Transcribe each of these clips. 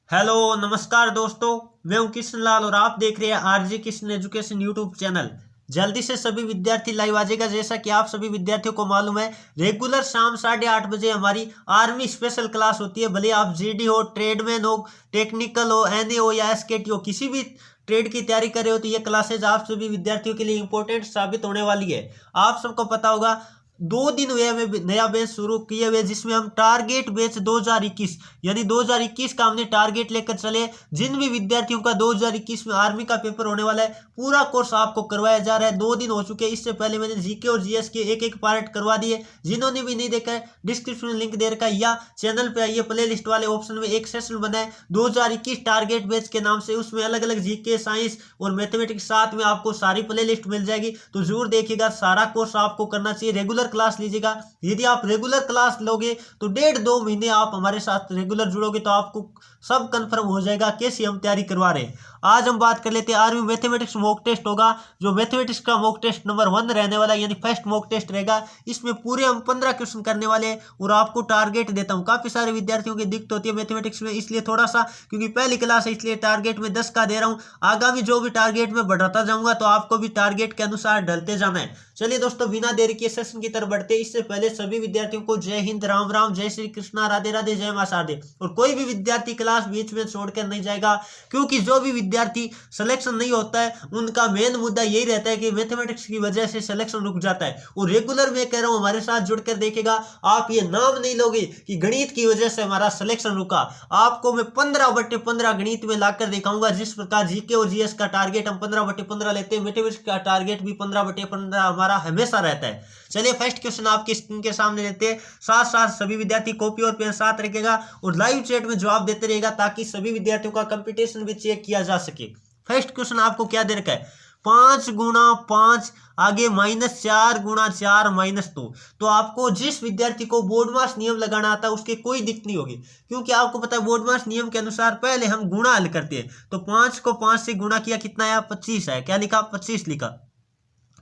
Hello नमस्कार दोस्तों। मैं हूं कृष्ण लाल और आप देख रहे हैं RJ Krishna education YouTube channel. जल्दी से सभी विद्यार्थी लाइव आ जाएगा। जैसा कि आप सभी विद्यार्थियों को मालूम है, रेगुलर शाम 8:30 बजे हमारी आर्मी स्पेशल क्लास होती है। भले आप जीडी हो, ट्रेडमैन हो, टेक्निकल हो, एनए हो या एसकेटी हो, किसी भी ट्रेड की तैयारी कर रहे हो तो ये क्लासेज आप सभी विद्यार्थियों के लिए इंपॉर्टेंट साबित होने वाली है। आप सबको पता होगा 2 दिन हुए हमें नया बैच शुरू किए हुए, जिसमें हम टारगेट बैच 2021 यानी 2021 का हमने टारगेट लेकर चले। जिन भी विद्यार्थियों का 2021 में आर्मी का पेपर होने वाला है, पूरा कोर्स आपको करवाया जा रहा है। 2 दिन हो चुके हैं। इससे पहले मैंने जीके और जीएस के एक एक पार्ट करवा दिए। जिन्होंने भी नहीं देखा है, डिस्क्रिप्शन में लिंक दे रखा है या चैनल पे आइए, प्ले लिस्ट वाले ऑप्शन में एक सेशन बना है 2021 टारगेट बैच के नाम से। उसमें अलग अलग जीके, साइंस और मैथमेटिक्स साथ में आपको सारी प्ले लिस्ट मिल जाएगी। तो जरूर देखिएगा, सारा कोर्स आपको करना चाहिए। रेगुलर क्लास लीजिएगा। यदि आप रेगुलर क्लास लोगे तो 1.5-2 महीने आप हमारे साथ रेगुलर जुड़ोगे तो आपको सब कंफर्म हो जाएगा कैसी हम तैयारी करवा रहे हैं। आज हम बात कर लेते हैं आर्मी मैथमेटिक्स मॉक टेस्ट होगा, जो मैथमेटिक्स का मॉक टेस्ट नंबर 1 रहने वाला है, यानी फर्स्ट मॉक टेस्ट रहेगा। इसमें पूरे हम 15 क्वेश्चन करने वाले हैं और आपको टारगेट देता हूं। काफी सारे विद्यार्थियों की दिक्कत होती है मैथमेटिक्स में, इसलिए थोड़ा सा, क्योंकि पहली क्लास है इसलिए टारगेट में 10 का दे रहा हूं। आगामी जो भी टारगेट में बढ़ाता जाऊंगा तो आपको भी टारगेट के अनुसार ढलते जाना है। चलिए दोस्तों, बिना देरी के सेशन की तरफ बढ़ते। इससे पहले सभी विद्यार्थियों को जय हिंद, राम राम, जय श्री कृष्णा, राधे राधे, जय मां शारदे। और कोई भी विद्यार्थी क्लास बीच में छोड़कर नहीं जाएगा, क्योंकि जो भी विद्यार्थी सिलेक्शन नहीं होता है उनका मेन मुद्दा यही रहता है कि मैथमेटिक्स की वजह से सिलेक्शन रुक जाता है। और रेगुलर मैं कह रहा हूं, हमारे साथ जुड़कर देखेगा, आप ये नाम नहीं लोगे कि गणित की वजह से हमारा सिलेक्शन रुका। आपको मैं 15/15 गणित में लाकर दिखाऊंगा। जिस प्रकार जीके और जीएस का टारगेट हम 15/15 लेते हैं, मैथमेटिक्स का टारगेट भी 15/15 हमारा हमेशा रहता है। चलिए फर्स्ट क्वेश्चन आपके स्क्रीन के सामने लेते हैं। साथ साथ सभी विद्यार्थी कॉपी और पेन साथ रखेगा और लाइव चैट में जवाब देते रहेगा, ताकि सभी विद्यार्थियों का कंपटीशन भी चेक किया जा सके। फर्स्ट क्वेश्चन आपको क्या दे रखा है? 5 × 5 आगे -4 × 4 -2। तो आपको जिस विद्यार्थी को बोर्डमास नियम लगाना आता है उसके कोई दिक्कत नहीं होगी, क्योंकि आपको पता है बोर्डमास नियम के अनुसार पहले हम गुणा हल करते हैं। तो 5 को 5 से गुणा किया, कितना आया? 25 है। क्या लिखा? 25 लिखा।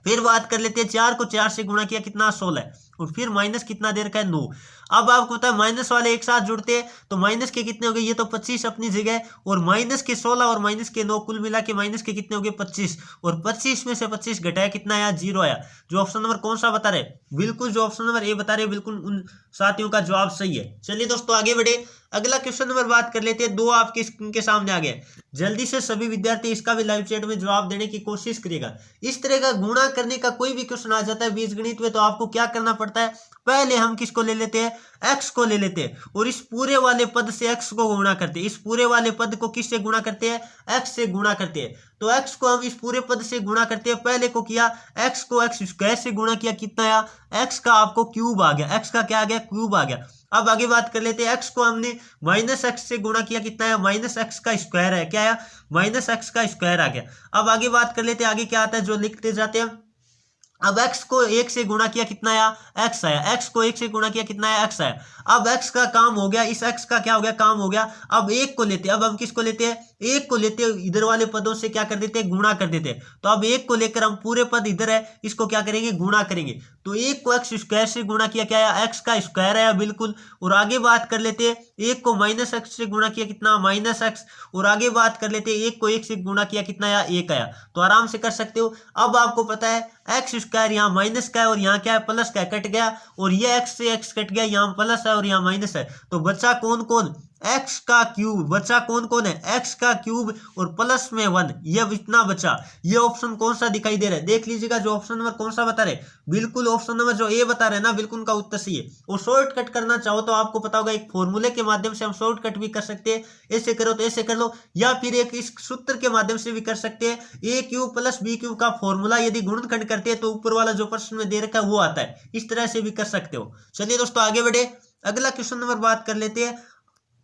फिर बात कर लेते हैं, 4 को 4 से गुणा किया, कितना? 16। और फिर माइनस कितना दे रखा है? 9। अब आपको पता है माइनस वाले एक साथ जुड़ते हैं तो माइनस के कितने हो गए? ये तो 25 अपनी जगह, और माइनस के 16 और माइनस के 9 कुल मिला के माइनस के कितने हो गए? 25। और 25 में से 25 घटाया, कितना आया? 0 आया। जो ऑप्शन नंबर कौन सा बता रहे? बिल्कुल जो ऑप्शन नंबर ए बता रहे, बिल्कुल उन साथियों का जवाब सही है। चलिए दोस्तों आगे बढ़े। अगला क्वेश्चन नंबर बात कर लेते हैं। 2 आपके स्क्रीन के सामने आ गए। जल्दी से सभी विद्यार्थी इसका भी लाइव चैट में जवाब देने की कोशिश करिएगा। इस तरह का गुणा करने का कोई भी क्वेश्चन आ जाता है बीजगणित में, तो आपको क्या करना पड़ता है? पहले हम किसको ले लेते हैं? x को ले लेते हैं और इस पूरे वाले पद से x को गुणा करते हैं। इस पूरे वाले पद को किससे गुणा करते हैं? x से गुणा करते हैं। तो x को हम इस पूरे पद से गुणा करते हैं। पहले को किया, x को x² से गुणा किया, कितना आया? x का आपको क्यूब आ गया। x का क्या आ गया? क्यूब आ गया। अब आगे बात कर लेते हैं, x को हमने -x से गुणा किया, कितना आया? -x का स्क्वायर है। क्या आया? -x का स्क्वायर आ गया। अब आगे बात कर लेते हैं, आगे क्या आता है जो लिखते जाते हैं। अब x को 1 से गुणा किया, कितना आया? x आया। x को 1 से गुणा किया, कितना आया? x आया। अब x का काम हो गया, इस x का क्या हो गया? काम हो गया। अब 1 को लेते हैं। अब हम किसको लेते हैं? 1 को लेते हैं, इधर वाले पदों से क्या कर देते हैं? गुणा कर देते हैं। तो अब 1 को लेकर हम पूरे पद इधर है, इसको क्या करेंगे? गुणा करेंगे। तो 1 को x² से गुणा किया, क्या आया? x का स्क्वायर आया, बिल्कुल। और आगे बात कर लेते हैं, 1 को -x से गुणा किया, कितना? -x। और आगे बात कर लेते हैं, 1 को 1 से गुणा किया, कितना आया? 1 आया। तो आराम से कर सकते हो। अब आपको पता है x² यहाँ माइनस का है और यहाँ क्या है? प्लस का है, कट गया। और ये x से x कट गया, यहाँ प्लस है और यहाँ माइनस है। तो बचा कौन कौन? x का क्यूब। बचा कौन कौन है? x का क्यूब और प्लस में 1। ये इतना बचा। ये ऑप्शन कौन सा दिखाई दे रहा है? देख लीजिएगा, जो ऑप्शन नंबर कौन सा बता रहे? बिल्कुल ऑप्शन नंबर जो ए बता रहे हैं ना, बिल्कुल उनका उत्तर सही है। और शॉर्टकट करना चाहो तो आपको पता होगा, एक फॉर्मूले के माध्यम से हम शॉर्टकट भी कर सकते हैं। ऐसे करो तो ऐसे कर लो, या फिर एक इस सूत्र के माध्यम से भी कर सकते हैं। a³ + b³ का फॉर्मूला यदि गुणनखंड करते हैं तो ऊपर वाला जो प्रश्न में दे रखा है वो आता है। इस तरह से भी कर सकते हो। चलिए दोस्तों आगे बढ़े। अगला क्वेश्चन नंबर बात कर लेते हैं।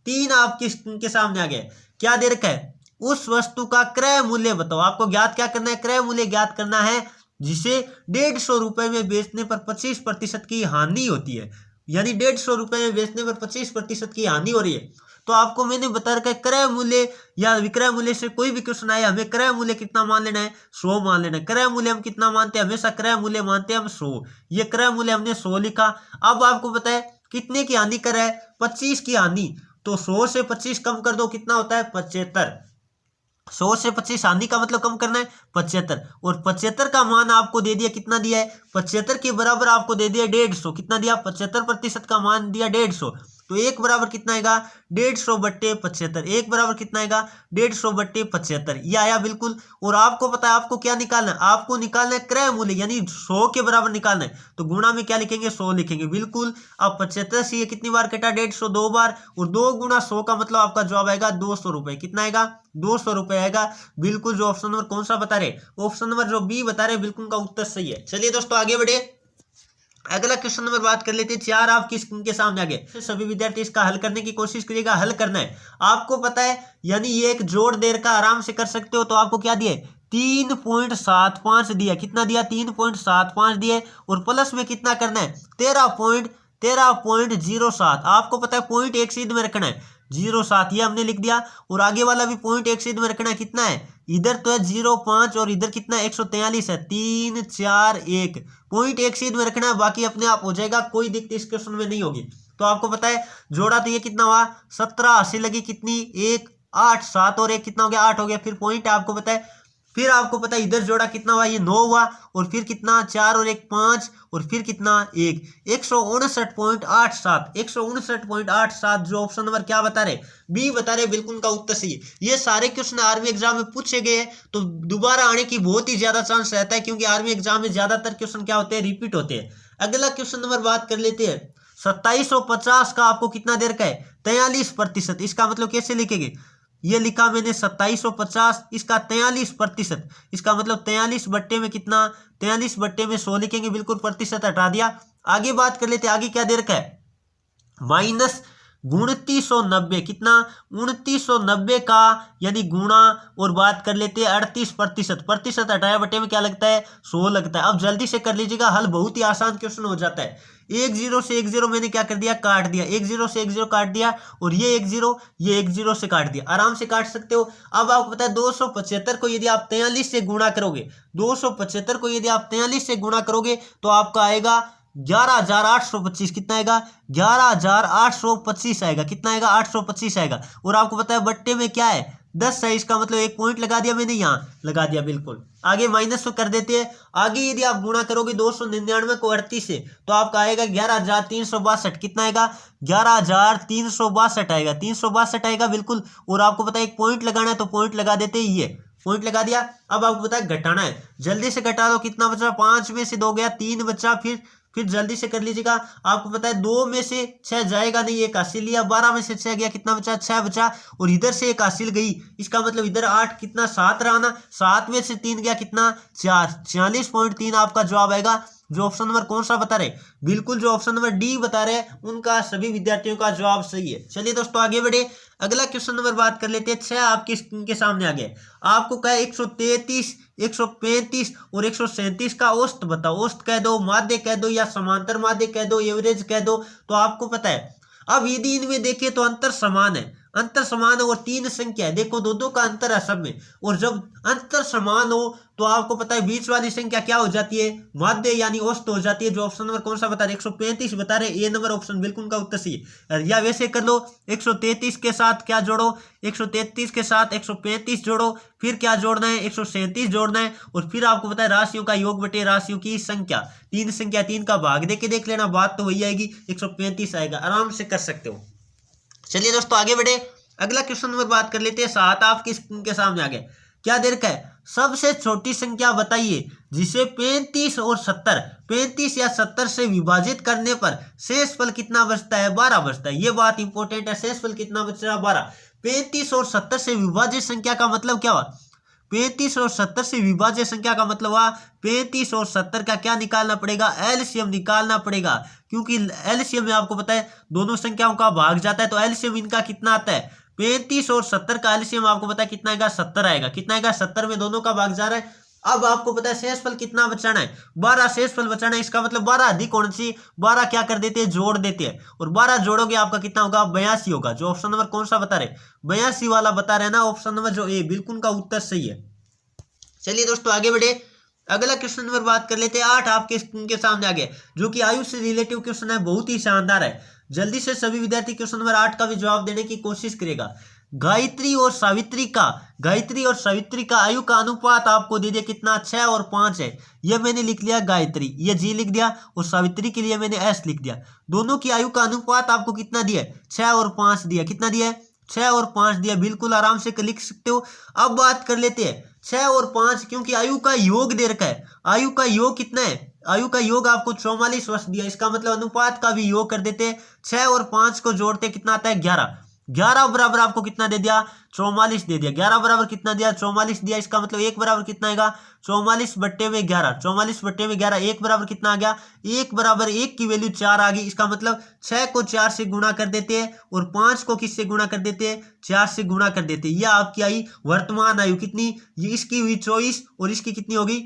3 आपके स्क्रीन के सामने आ गए। क्या दे रखा है? उस वस्तु का क्रय मूल्य बताओ। आपको ज्ञात क्या करना है? क्रय मूल्य ज्ञात करना है, जिसे 150 रुपए में बेचने पर 25% की हानि होती है। यानी 150 रुपए में बेचने पर 25% की हानि हो रही है। तो आपको मैंने बता रखा है क्रय मूल्य या विक्रय मूल्य से कोई भी क्वेश्चन आए, हमें क्रय मूल्य कितना मान लेना है? 100 मान लेना है। क्रय मूल्य हम कितना मानते हैं? हमेशा क्रय मूल्य मानते हैं हम 100। ये क्रय मूल्य हमने 100 लिखा। अब आपको पता है कितने की हानि कर रहा है? 25 की हानि। तो 100 से 25 कम कर दो, कितना होता है 75। 100 से 25 हानि का मतलब कम करना है 75, और 75 का मान आपको दे दिया, कितना दिया है 75 के बराबर आपको दे दिया 150, कितना दिया 75% का मान दिया 150, तो एक बराबर कितना आएगा 150 बट्टे 75, एक बराबर कितना आएगा 150 बट्टे 75, ये आया बिल्कुल। और आपको पता है आपको क्या निकालना है, आपको निकालना है क्रय मूल्य, यानी 100 के बराबर निकालना है, तो गुणा में क्या लिखेंगे 100 लिखेंगे बिल्कुल। अब 75 से ये कितनी बार कटा 150 2 बार, और 2 गुणा 100 का मतलब आपका जवाब आएगा 200 रुपए, कितना आएगा 200 रुपए आएगा बिल्कुल। जो ऑप्शन नंबर कौन सा बता रहे, ऑप्शन नंबर जो बी बता रहे बिल्कुल का उत्तर सही है। चलिए दोस्तों आगे बढ़े, अगला क्वेश्चन नंबर बात कर लेते हैं। 4 आपकी स्क्रीन के सामने आ गए, सभी विद्यार्थी इसका हल करने की कोशिश करिएगा, हल करना है आपको पता है, यानी ये एक जोड़ देर का आराम से कर सकते हो। तो आपको क्या दिए 3.75 दिया, कितना दिया 3.75 दिए, और प्लस में कितना करना है 13.07, आपको पता है पॉइंट एक सीध में रखना है 07, ये हमने लिख दिया, और आगे वाला भी पॉइंट एक सीध में रखना है, कितना है इधर तो है 0.5 और इधर कितना 143 है, 3 4 1 पॉइंट एक सीध में रखना है, बाकी अपने आप हो जाएगा, कोई दिक्कत इस क्वेश्चन में नहीं होगी। तो आपको पता है जोड़ा तो ये कितना हुआ 17, लगी कितनी 1 8 7 और 1 कितना हो गया 8 हो गया, फिर पॉइंट है आपको पता है, फिर आपको पता है इधर जोड़ा कितना हुआ ये 9 हुआ, और फिर कितना 4 और 1 5, और फिर कितना 1 159.87, 159.87 जो ऑप्शन नंबर क्या बता रहे बी बता रहे बिल्कुल का उत्तर सही है। ये सारे क्वेश्चन आर्मी एग्जाम में पूछे गए हैं, तो दोबारा आने की बहुत ही ज्यादा चांस रहता है, क्योंकि आर्मी एग्जाम में ज्यादातर क्वेश्चन क्या होते हैं रिपीट होते हैं। अगला क्वेश्चन नंबर बात कर लेते हैं। 2750 का आपको कितना देर का है 43%, इसका मतलब कैसे लिखेंगे, ये लिखा मैंने 2750, इसका 43%, इसका मतलब 43 बट्टे में कितना 43 बट्टे में 100 लिखेंगे बिल्कुल, प्रतिशत हटा दिया। आगे बात कर लेते, आगे क्या दे रखा है -2990, कितना 2990 का यानी गुणा, और बात कर लेते हैं 38%, प्रतिशत हटाया बटे में क्या लगता है 100 लगता है। अब जल्दी से कर लीजिएगा हल, बहुत ही आसान क्वेश्चन हो जाता है। 1 0 से 1 0 मैंने क्या कर दिया काट दिया, 1 0 से 1 0 काट दिया, और ये 1 0 से काट दिया, आराम से काट सकते हो। अब आपको पता है 275 को यदि आप 43 से गुणा करोगे, 275 को यदि आप 43 से गुणा करोगे तो आपका आएगा 11,825, कितना आएगा 11,825 आएगा, कितना आएगा 825 आएगा। और आपको पता है बट्टे में क्या है 10 है, इसका मतलब एक पॉइंट लगा दिया मैंने, यहाँ लगा दिया बिल्कुल। आगे माइनस तो कर देते हैं, आगे यदि आप गुणा करोगे 299 को 38 से तो आपका आएगा 11,362, कितना आएगा 11,362 आएगा, 362 आएगा बिल्कुल। और आपको पता है एक पॉइंट लगाना है तो पॉइंट लगा देते हैं, ये पॉइंट लगा दिया। अब आपको पता है घटाना है, जल्दी से घटा दो, कितना बचा 5 में से 2 गया 3 बचा, फिर जल्दी से कर लीजिएगा। आपको पता है 2 में से 6 जाएगा नहीं, एक हासिल लिया, 12 में से 6 गया, कितना बचा 6 बचा, और इधर से एक हासिल गई, इसका मतलब इधर 8 कितना 7 रहा ना, 7 में से 3 गया, कितना 4, 46.3 आपका जवाब आएगा। जो ऑप्शन नंबर कौन सा बता रहे बिल्कुल जो ऑप्शन नंबर डी बता रहे हैं उनका सभी विद्यार्थियों का जवाब सही है। चलिए दोस्तों आगे बढ़े, अगला क्वेश्चन नंबर बात कर लेते हैं। 6 आपकी स्क्रीन के सामने आ गए, आपको कहा 133 135 और 137 का औसत बताओ, औसत कह दो, माध्य कह दो, या समांतर माध्य कह दो, एवरेज कह दो। तो आपको पता है अब यदि इनमें देखें तो अंतर समान है, अंतर समान है, और 3 संख्या है, देखो दो का अंतर है सब में, और जब अंतर समान हो तो आपको पता है बीच वाली संख्या क्या हो जाती है माध्य यानी औसत हो जाती है। जो ऑप्शन नंबर कौन सा बता रहे 135 बता रहे, ए नंबर ऑप्शन बिल्कुल का उत्तर सही है। या वैसे कर लो 133 के साथ क्या जोड़ो 133 के साथ 135 जोड़ो, फिर क्या जोड़ना है 137 जोड़ना है, और फिर आपको पता है राशियों का योग बटे राशियों की संख्या, 3 संख्या 3 का भाग देके देख लेना, बात तो वही आएगी 135 आएगा, आराम से कर सकते हो। चलिए दोस्तों आगे बढ़े, अगला क्वेश्चन नंबर बात कर लेते हैं। 7 आपकी स्क्रीन के सामने आ गए, क्या देर का है सबसे छोटी संख्या बताइए जिसे 35 और 70 35 या 70 से विभाजित करने पर शेषफल कितना बचता है 12 बचता है। ये बात इंपॉर्टेंट है, शेषफल कितना बच रहा है 12। 35 और 70 से विभाजित संख्या का मतलब क्या हुआ 35 और 70 से विभाज्य संख्या का मतलब हुआ 35 और 70 का क्या निकालना पड़ेगा एलसीएम निकालना पड़ेगा, क्योंकि एलसीएम में आपको पता है दोनों संख्याओं का भाग जाता है, तो एलसीएम इनका कितना आता है 35 और 70 का एलसीएम आपको पता है कितना आएगा 70 आएगा, कितना आएगा 70 में दोनों का भाग जा रहा है। अब आपको पता है शेषफल कितना बचाना है 12 शेषफल बचाना है, इसका मतलब 12 अधिक होना चाहिए, 12 क्या कर देते हैं जोड़ देते हैं, और 12 जोड़ोगे आपका कितना होगा 82 होगा। जो ऑप्शन नंबर कौन सा बता रहे 82 वाला बता रहे ना ऑप्शन नंबर जो ए, बिल्कुल का उत्तर सही है। चलिए दोस्तों आगे बढ़े, अगला क्वेश्चन नंबर बात कर लेते हैं 8 आपके स्क्रीन के सामने आ गया, जो कि आयु से रिलेटिव क्वेश्चन है, बहुत ही शानदार है। जल्दी से सभी विद्यार्थी क्वेश्चन नंबर 8 का भी जवाब देने की कोशिश करेगा। गायत्री और सावित्री का आयु का अनुपात आपको दे दिया कितना, 6 और 5 है। यह मैंने लिख लिया गायत्री, ये जी लिख दिया, और सावित्री के लिए मैंने एस लिख दिया। दोनों की आयु का अनुपात आपको कितना दिया, 6 और 5 दिया। कितना दिया है, 6 और 5 दिया। बिल्कुल आराम से लिख सकते हो। अब बात कर लेते हैं 6 और 5, क्योंकि आयु का योग दे रखा है। आयु का योग कितना है, आयु का योग आपको 44 वर्ष दिया। इसका मतलब अनुपात का भी योग कर देते हैं। 6 और 5 को जोड़ते कितना आता है, 11। 11 बराबर आपको कितना दे दिया, 44 दे दिया। 11 बराबर कितना दिया, 44 दिया। इसका मतलब 1 बराबर कितना आएगा, 44 बट्टे में 11। 44 बट्टे में 11, 1 बराबर कितना आ गया, 1 बराबर 1 की वैल्यू 4 आ गई। इसका मतलब 6 को 4 से गुणा कर देते हैं और 5 को किससे गुणा कर देते हैं, 4 से गुणा कर देते हैं। यह आपकी आई वर्तमान आयु कितनी, ये इसकी हुई 24 और इसकी कितनी होगी,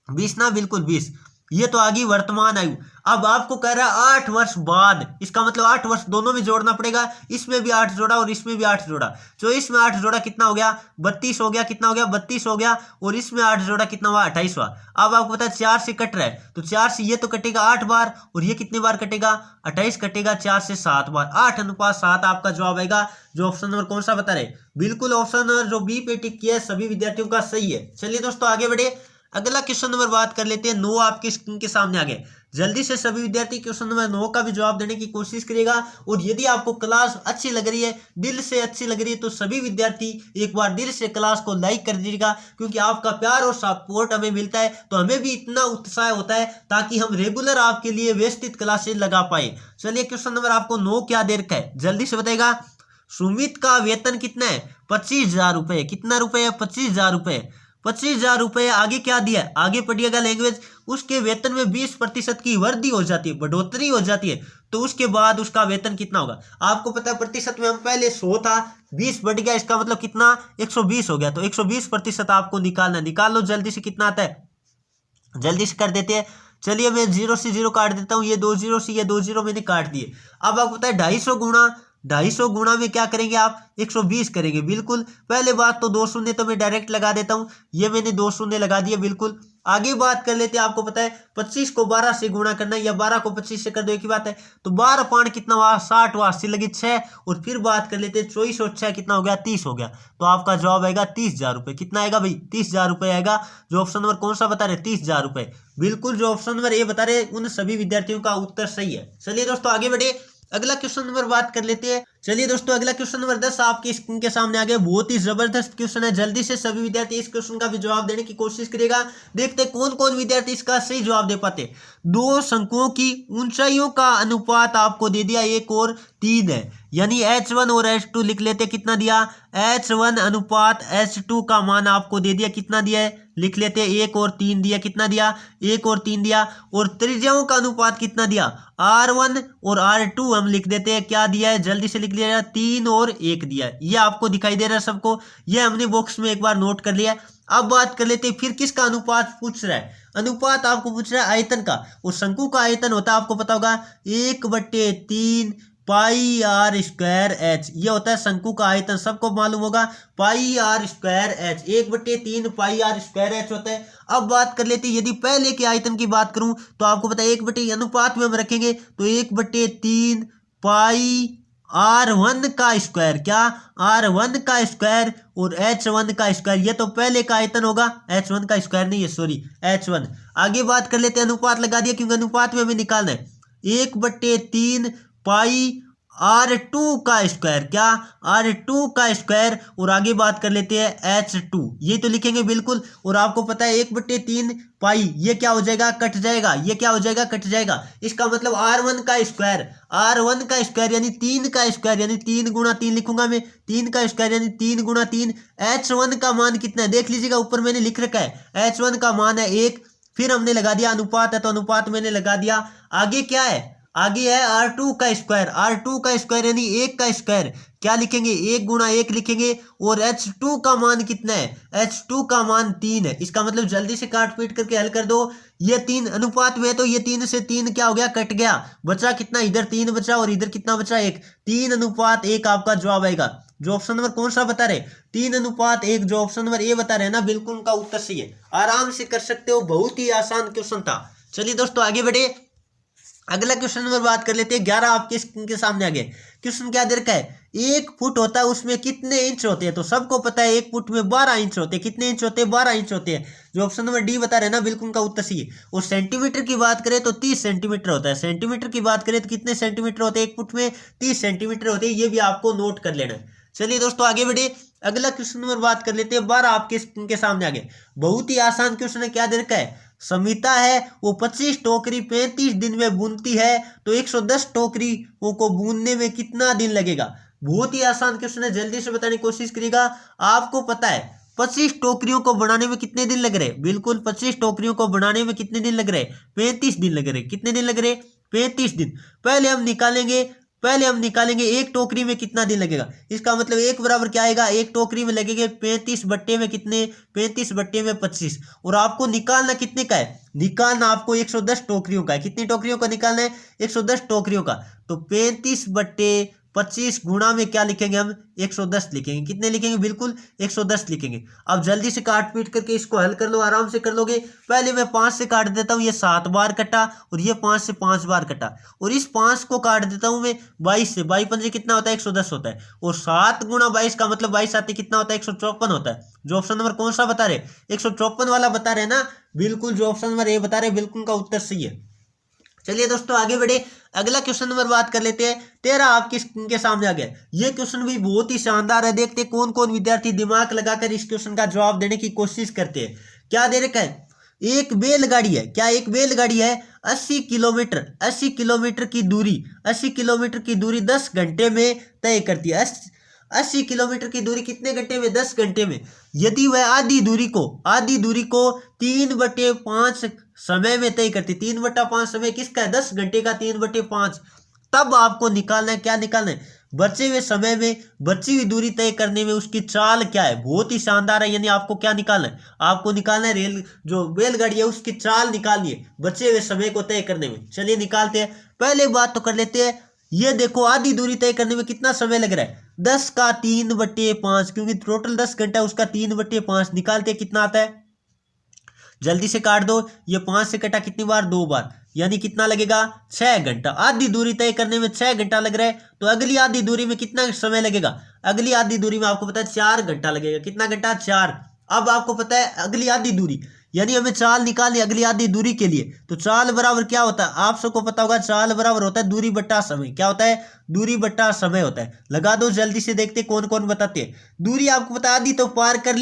20 ना, बिल्कुल 20। ये तो आ गई वर्तमान आयु। अब आपको कह रहा है 8 वर्ष बाद, इसका मतलब 8 वर्ष दोनों में जोड़ना पड़ेगा। इसमें भी 8 जोड़ा और इसमें भी 8 जोड़ा, तो इसमें 8 जोड़ा कितना हो गया, 32 हो गया। कितना हो गया, 32 हो गया। और इसमें 8 जोड़ा कितना हुआ, 28 हुआ। अब आपको पता है 4 से कट रहा है, तो 4 से ये तो कटेगा 8 बार, और ये कितने बार कटेगा, 28 कटेगा 4 से 7 बार। 8:7 आपका जवाब आएगा, जो ऑप्शन नंबर कौन सा बता रहे, बिल्कुल ऑप्शन नंबर जो बी पे टिक किया है सभी विद्यार्थियों का सही है। चलिए दोस्तों आगे बढ़े, अगला क्वेश्चन नंबर बात कर लेते हैं 9 आपकी स्क्रीन के सामने आ गए। जल्दी से सभी विद्यार्थी क्वेश्चन नंबर 9 का भी जवाब देने की कोशिश करेगा। और यदि आपको क्लास अच्छी लग रही है, दिल से अच्छी लग रही है, तो सभी विद्यार्थी एक बार दिल से क्लास को लाइक कर दीजिएगा, क्योंकि आपका प्यार और सपोर्ट हमें मिलता है तो हमें भी इतना उत्साह होता है, ताकि हम रेगुलर आपके लिए व्यवस्थित क्लासेज लगा पाए। चलिए क्वेश्चन नंबर आपको 9 क्या दे रखा है, जल्दी से बताएगा। सुमित का वेतन कितना है, 25,000 रुपये। कितना रुपये है, 25,000 रुपये। 25,000 रुपये। आगे क्या दिया है, आगे पढ़िएगा लैंग्वेज। उसके वेतन में 20% की वृद्धि हो जाती है, बढ़ोतरी हो जाती है, तो उसके बाद उसका वेतन कितना होगा। आपको पता है प्रतिशत में हम पहले 100 था, 20 बढ़ गया, इसका मतलब कितना, 120 हो गया। तो 120% आपको निकालना, निकाल लो जल्दी से। कितना आता है, जल्दी से कर देते हैं। चलिए मैं 0 से 0 काट देता हूँ, ये 2 0 से ये 2 0 मैंने काट दिए। अब आपको पता है 250 गुणा में क्या करेंगे आप, 120 करेंगे। बिल्कुल पहले बात तो 2 शून्य तो मैं डायरेक्ट लगा देता हूँ, ये मैंने 2 शून्य लगा दिए। बिल्कुल आगे बात कर लेते हैं। आपको पता है 25 को 12 से गुणा करना है, या 12 को 25 से कर दो, एक ही बात है। तो 12 पाँच कितना हुआ, 60 हुआ, 80 लगी 6। और फिर बात कर लेते हैं 24 और 6 कितना हो गया, 30 हो गया। तो आपका जवाब आएगा 30,000 रुपये। कितना आएगा भाई, 30,000 रुपये आएगा। जो ऑप्शन नंबर कौन सा बता रहे, 30,000 रुपये। बिल्कुल जो ऑप्शन नंबर ए बता रहे उन सभी विद्यार्थियों का उत्तर सही है। चलिए दोस्तों आगे बढ़े, अगला क्वेश्चन नंबर बात कर लेते हैं। चलिए दोस्तों अगला क्वेश्चन नंबर 10 आपकी स्क्रीन के सामने आ गया। बहुत ही जबरदस्त क्वेश्चन है, जल्दी से सभी विद्यार्थी इस क्वेश्चन का भी जवाब देने की कोशिश करेगा। देखते हैं कौन कौन विद्यार्थी इसका सही जवाब दे पाते। दो शंकुओं की ऊंचाइयों का अनुपात आपको दे दिया 1 और 3 है, यानी H1 और H2 लिख लेते। कितना दिया, H1 अनुपात H2 का मान आपको दे दिया। कितना दिया है, लिख लेते 1 और 3 दिया। कितना दिया, 1 और 3 दिया। और त्रिज्याओं का अनुपात कितना दिया, R1 और R2 हम लिख देते हैं। क्या दिया है, जल्दी से लिख लिया जाए, 3 और 1 दिया है। ये आपको दिखाई दे रहा है सबको, ये हमने बॉक्स में एक बार नोट कर लिया। अब बात कर लेते हैं फिर किसका अनुपात पूछ रहा है। अनुपात आपको पूछ रहा है आयतन का, और शंकु का आयतन होता है आपको पता होगा 1/3 पाई आर स्क्वायर एच। ये होता है शंकु का आयतन, सबको मालूम होगा, pi r square h. 1/3 pi r square h होता है। अब बात कर लेते हैं, यदि पहले के आयतन की बात करूं तो आपको पता है 1/, अनुपात में हम रखेंगे तो 1/3 पाई R1 का स्क्वायर। क्या, R1 का स्क्वायर और H1 का स्क्वायर। ये तो पहले का आयतन होगा, H1 का स्क्वायर नहीं है, सॉरी H1। आगे बात कर लेते हैं, अनुपात लगा दिया क्योंकि अनुपात में हमें निकालना है। 1/3 पाई R2 का स्क्वायर। क्या, R2 का स्क्वायर। और आगे बात कर लेते हैं H2, ये तो लिखेंगे बिल्कुल। और आपको पता है 1/3 पाई, ये क्या हो जाएगा, कट जाएगा। ये क्या हो जाएगा, कट जाएगा। इसका मतलब R1 का स्क्वायर, R1 का स्क्वायर यानी 3 का स्क्वायर, यानी 3 गुणा 3 लिखूंगा मैं, 3 का स्क्वायर यानी 3 गुणा 3। H1 का मान कितना है, देख लीजिएगा ऊपर मैंने लिख रखा है, H1 का मान है 1। फिर हमने लगा दिया अनुपात है तो अनुपात मैंने लगा दिया। आगे क्या है, आगे है R2 का स्क्वायर। R2 का स्क्वायर यानी 1 का स्क्वायर। क्या लिखेंगे, 1 गुणा 1 लिखेंगे। और H2 का मान कितना है, H2 का मान 3 है। इसका मतलब जल्दी से काट पीट करके हल कर दो। ये 3 अनुपात में है तो ये 3 से 3 क्या हो गया, कट गया। बचा कितना, इधर 3 बचा और इधर कितना बचा, 1। 3:1 आपका जवाब आएगा। जो ऑप्शन नंबर कौन सा बता रहे 3:1, जो ऑप्शन नंबर ए बता रहे हैं ना, बिल्कुल उनका उत्तर सही है। आराम से कर सकते हो, बहुत ही आसान क्वेश्चन था। चलिए दोस्तों आगे बढ़े, अगला क्वेश्चन नंबर बात कर लेते हैं। 11 आपके स्क्रीन के सामने आ गए। क्वेश्चन क्या दे रखा है, 1 फुट होता है उसमें कितने इंच होते हैं? तो सबको पता है 1 फुट में 12 इंच होते हैं। कितने इंच होते हैं? 12 इंच होते हैं। जो ऑप्शन नंबर डी बता रहे हैं ना, बिल्कुल उनका उत्तर सही है। और सेंटीमीटर की बात करें तो 30 सेंटीमीटर होता है। सेंटीमीटर की बात करें तो कितने सेंटीमीटर होते हैं? 1 फुट में 30 सेंटीमीटर होते हैं। ये भी आपको नोट कर लेना है। चलिए दोस्तों आगे बढ़े, अगला क्वेश्चन नंबर बात कर लेते हैं। 12 आपके स्क्रीन के सामने आ गए। बहुत ही आसान क्वेश्चन है। क्या दे रखा है, समिता है वो 25 टोकरी 35 दिन में बुनती है, तो 110 टोकरी को बुनने में कितना दिन लगेगा? बहुत ही आसान क्वेश्चन है, जल्दी से बताने की कोशिश करिएगा। आपको पता है 25 टोकरियों को बनाने में कितने दिन लग रहे? बिल्कुल 25 टोकरियों को बनाने में कितने दिन लग रहे? 35 दिन लग रहे। कितने दिन लग रहे? 35 दिन। पहले हम निकालेंगे एक टोकरी में कितना दिन लगेगा। इसका मतलब एक बराबर क्या आएगा, एक टोकरी में लगेंगे 35 बट्टे में कितने? 35 बट्टे में 25। और आपको निकालना कितने का है? निकालना आपको 110 टोकरियों का है। कितनी टोकरियों का निकालना है? 110 टोकरियों का। तो 35 बट्टे 25 गुणा में क्या लिखेंगे हम? 110 लिखेंगे। कितने लिखेंगे? बिल्कुल 110 लिखेंगे। अब जल्दी से काट पीट करके इसको हल कर लो, आराम से कर लोगे। पहले मैं 5 से काट देता हूँ, ये 7 बार कटा, और ये 5 से 5 बार कटा, और इस 5 को काट देता हूँ मैं 22 से। 22 पंजे कितना होता है? 110 होता है। और 7 गुणा 22 का मतलब 22 आते कितना होता है? 154 होता है। जो ऑप्शन नंबर कौन सा बता रहे? 154 वाला बता रहे ना, बिल्कुल जो ऑप्शन नंबर ए बता रहे, बिल्कुल का उत्तर सही है। चलिए दोस्तों आगे बढ़े, अगला क्वेश्चन नंबर बात कर लेते हैं। 13 आपके स्क्रीन के सामने आ गया। ये क्वेश्चन भी बहुत ही शानदार है। देखते हैं कौन कौन विद्यार्थी दिमाग लगाकर इस क्वेश्चन का जवाब देने की कोशिश करते हैं। क्या दे रखा है, एक बैलगाड़ी है। क्या एक बैलगाड़ी है? 80 किलोमीटर की दूरी 80 किलोमीटर की दूरी 10 घंटे में तय करती है। 80 किलोमीटर की दूरी कितने घंटे में? 10 घंटे में। यदि वह आधी दूरी को 3/5 समय में तय करती। 3/5 समय किसका है? 10 घंटे का 3/5। तब आपको निकालना है, क्या निकालना है? बचे हुए समय में बची हुई दूरी तय करने में उसकी चाल क्या है? बहुत ही शानदार है। यानी आपको क्या निकालना है? आपको निकालना है रेल जो बैलगाड़ी है उसकी चाल निकालनी है बचे हुए समय को तय करने में। चलिए निकालते हैं। पहले बात तो कर लेते हैं, ये देखो आधी दूरी तय करने में कितना समय लग रहा है? 10 का 3/5, क्योंकि टोटल 10 घंटा, उसका 3/5 निकालते कितना आता है? जल्दी से काट दो। ये 5 से कटा कितनी बार? 2 बार, यानी कितना लगेगा? 6 घंटा। आधी दूरी तय करने में 6 घंटा लग रहा है, तो अगली आधी दूरी में कितना समय लगेगा? अगली आधी दूरी में आपको पता है 4 घंटा लगेगा। कितना घंटा? 4। अब आपको पता है अगली आधी दूरी, यानी हमें चाल निकालनी अगली आधी दूरी के लिए, तो चाल बराबर क्या होता है? आप सबको पता होगा, चाल बराबर होता है दूरी बट्टा समय। क्या होता है? दूरी बट्टा समय होता है। लगा दो, जल्दी से देखते कौन कौन बताते हैं। दूरी आपको पता है, आधी तो पार कर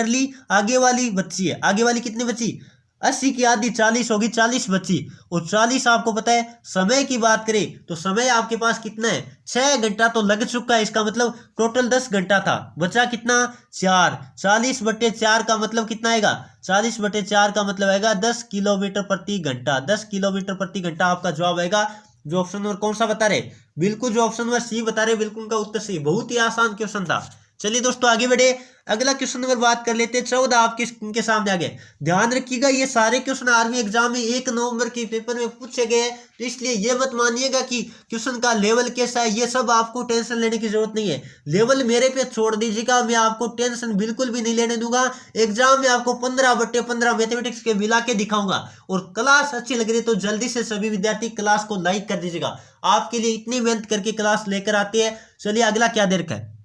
ली, आगे वाली बची है। आगे वाली कितनी बची? 80 की आधी 40 होगी, 40 बची। और 40 आपको पता है। समय की बात करें तो समय आपके पास कितना है? 6 घंटा तो लग चुका है। इसका मतलब टोटल 10 घंटा था, बचा कितना? 4। 40/4 का मतलब कितना आएगा? 40/4 का मतलब आएगा 10 किलोमीटर प्रति घंटा। 10 किलोमीटर प्रति घंटा आपका जवाब आएगा। जो ऑप्शन नंबर कौन सा बता रहे? बिल्कुल जो ऑप्शन नंबर सी बता रहे, बिल्कुल का उत्तर सी। बहुत ही आसान क्वेश्चन था। चलिए दोस्तों आगे बढ़े, अगला क्वेश्चन नंबर बात कर लेते हैं। 14 आपके स्क्रीन के सामने आ गए। ध्यान रखिएगा, ये सारे क्वेश्चन आर्मी एग्जाम में 1 नवंबर के पेपर में पूछे गए, तो इसलिए ये मत मानिएगा कि क्वेश्चन का लेवल कैसा है। ये सब आपको टेंशन लेने की जरूरत नहीं है। लेवल मेरे पे छोड़ दीजिएगा, मैं आपको टेंशन बिल्कुल भी नहीं लेने दूंगा। एग्जाम में आपको 15/15 मैथमेटिक्स के मिला के दिखाऊंगा। और क्लास अच्छी लग रही है तो जल्दी से सभी विद्यार्थी क्लास को लाइक कर दीजिएगा। आपके लिए इतनी मेहनत करके क्लास लेकर आते हैं। चलिए अगला क्या दे रखा है,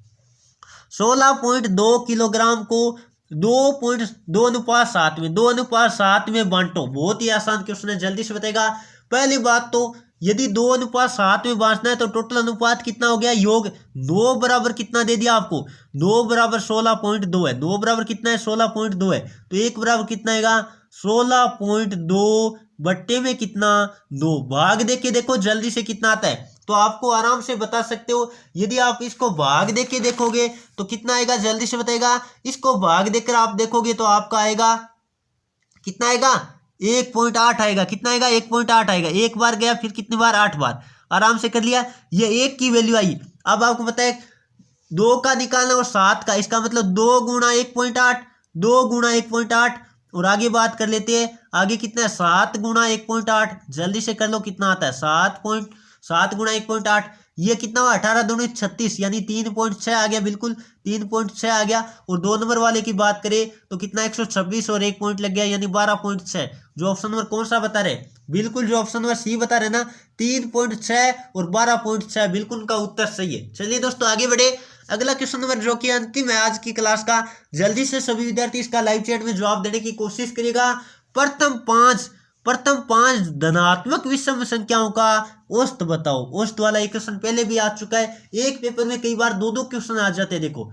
16.2 किलोग्राम को 2.2:7 में बांटो। बहुत ही आसान क्वेश्चन है, जल्दी से बताएगा। पहली बात तो यदि 2:7 में बांटना है तो टोटल अनुपात कितना हो गया? योग 9 बराबर कितना दे दिया आपको? 9 बराबर 16.2 है। 9 बराबर कितना है? 16.2 है। तो 1 बराबर कितना आएगा? 16.2 बट्टे में कितना? 9। भाग देके देखो जल्दी से कितना आता है, तो आपको आराम से बता सकते हो। यदि आप इसको भाग देके देखोगे तो कितना आएगा? जल्दी से बताएगा। इसको भाग देकर आप देखोगे तो आपका आएगा कितना आएगा? 1.8 आएगा। कितना आएगा? 1.8 आएगा। एक बार गया, फिर कितनी बार? 8 बार। आराम से कर लिया। ये 1 की वैल्यू आई। अब आपको पता है 2 का निकालना और 7 का, इसका मतलब 2 गुणा 1.8, 2 गुणा 1.8। और आगे बात कर लेते हैं, आगे कितना है? 7 गुणा 1.8। जल्दी से कर लो कितना आता है? 7 गुणा 1.8। ये कितना हुआ 18 दूनी 36 यानी 3.6 आ गया, बिल्कुल 3.6 आ गया। और 2 नंबर वाले की बात करें तो कितना 126 और 1 पॉइंट लग गया यानी 12.6। जो ऑप्शन नंबर कौन सा बता रहे, बिल्कुल जो ऑप्शन नंबर सी बता रहे ना 3.6 और 12.6 बिल्कुल उनका उत्तर सही है। चलिए दोस्तों आगे बढ़े। अगला क्वेश्चन नंबर जो कि अंतिम है आज की क्लास का, जल्दी से सभी विद्यार्थी इसका लाइव चैट में जवाब देने की कोशिश करिएगा। प्रथम पांच धनात्मक विषम संख्याओं का औसत बताओ। औसत वाला एक क्वेश्चन पहले भी आ चुका है, एक पेपर में कई बार दो दो क्वेश्चन आ जाते हैं। देखो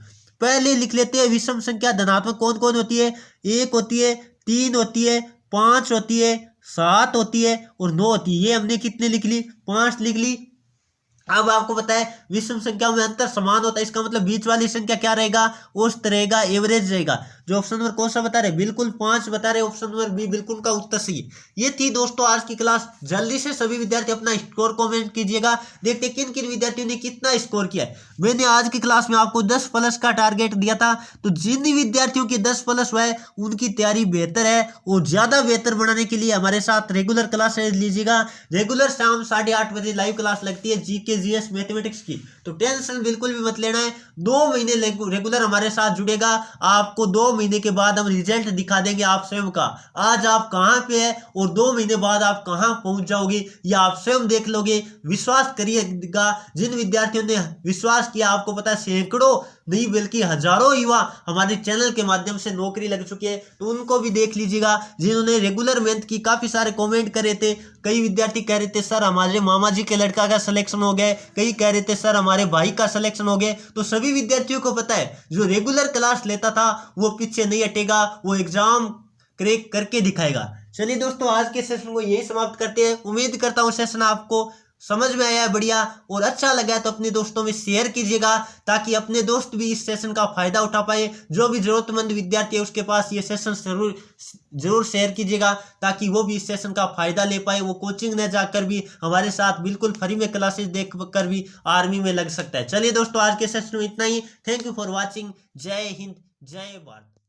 पहले लिख लेते हैं विषम संख्या धनात्मक कौन कौन होती है। 1 होती है, 3 होती है, 5 होती है, 7 होती है और 9 होती है। ये हमने कितने लिख ली, 5 लिख ली। अब आपको पता है विषम संख्याओं में अंतर समान होता है, इसका मतलब बीच वाली संख्या क्या रहेगा, औसत रहेगा, एवरेज रहेगा। जो ऑप्शन नंबर कौन सा बता रहे, बिल्कुल 5 बता रहे, ऑप्शन नंबर बी बिल्कुल का उत्तर सही है। ये थी दोस्तों आज की क्लास। जल्दी से सभी विद्यार्थी अपना स्कोर कमेंट कीजिएगा, देखते किन किन विद्यार्थियों ने कितना स्कोर किया है। मैंने आज की क्लास में आपको 10 प्लस का टारगेट दिया था, तो जिन विद्यार्थियों की 10 प्लस हुआ है उनकी तैयारी बेहतर है और ज्यादा बेहतर बनाने के लिए हमारे साथ रेगुलर क्लासेज लीजिएगा। रेगुलर शाम 8:30 बजे लाइव क्लास लगती है जीके जीएस मैथमेटिक्स की, तो टेंशन बिल्कुल भी मत लेना है। 2 महीने रेगुलर हमारे साथ जुड़ेगा, आपको 2 महीने के बाद हम रिजल्ट दिखा देंगे आप स्वयं का। आज आप कहां पे है और 2 महीने बाद आप कहां पहुंच जाओगे ये आप स्वयं देख लोगे। विश्वास करिएगा, जिन विद्यार्थियों ने विश्वास किया, आपको पता है सैकड़ों नहीं बल्कि हजारों युवा हमारे चैनल के माध्यम से नौकरी लग चुकी है, तो उनको भी देख लीजिएगा। जिन्होंने रेगुलर मेहनत की, काफी सारे कमेंट करे थे। कई विद्यार्थी कह रहे थे सर हमारे मामा जी के लड़का का सिलेक्शन हो गया, कई कह रहे थे सर हमारे भाई का सिलेक्शन हो गया। तो सभी विद्यार्थियों को पता है जो रेगुलर क्लास लेता था वो पीछे नहीं हटेगा, वो एग्जाम क्रैक करके दिखाएगा। चलिए दोस्तों आज के सेशन को यही समाप्त करते हैं। उम्मीद करता हूँ सेशन आपको समझ में आया है बढ़िया, और अच्छा लगा है तो अपने दोस्तों में शेयर कीजिएगा ताकि अपने दोस्त भी इस सेशन का फायदा उठा पाए। जो भी जरूरतमंद विद्यार्थी है उसके पास ये सेशन जरूर शेयर कीजिएगा ताकि वो भी इस सेशन का फायदा ले पाए। वो कोचिंग न जाकर भी हमारे साथ बिल्कुल फ्री में क्लासेस देख कर भी आर्मी में लग सकता है। चलिए दोस्तों आज के सेशन में इतना ही। Thank you for watching. जय हिंद, जय भारत।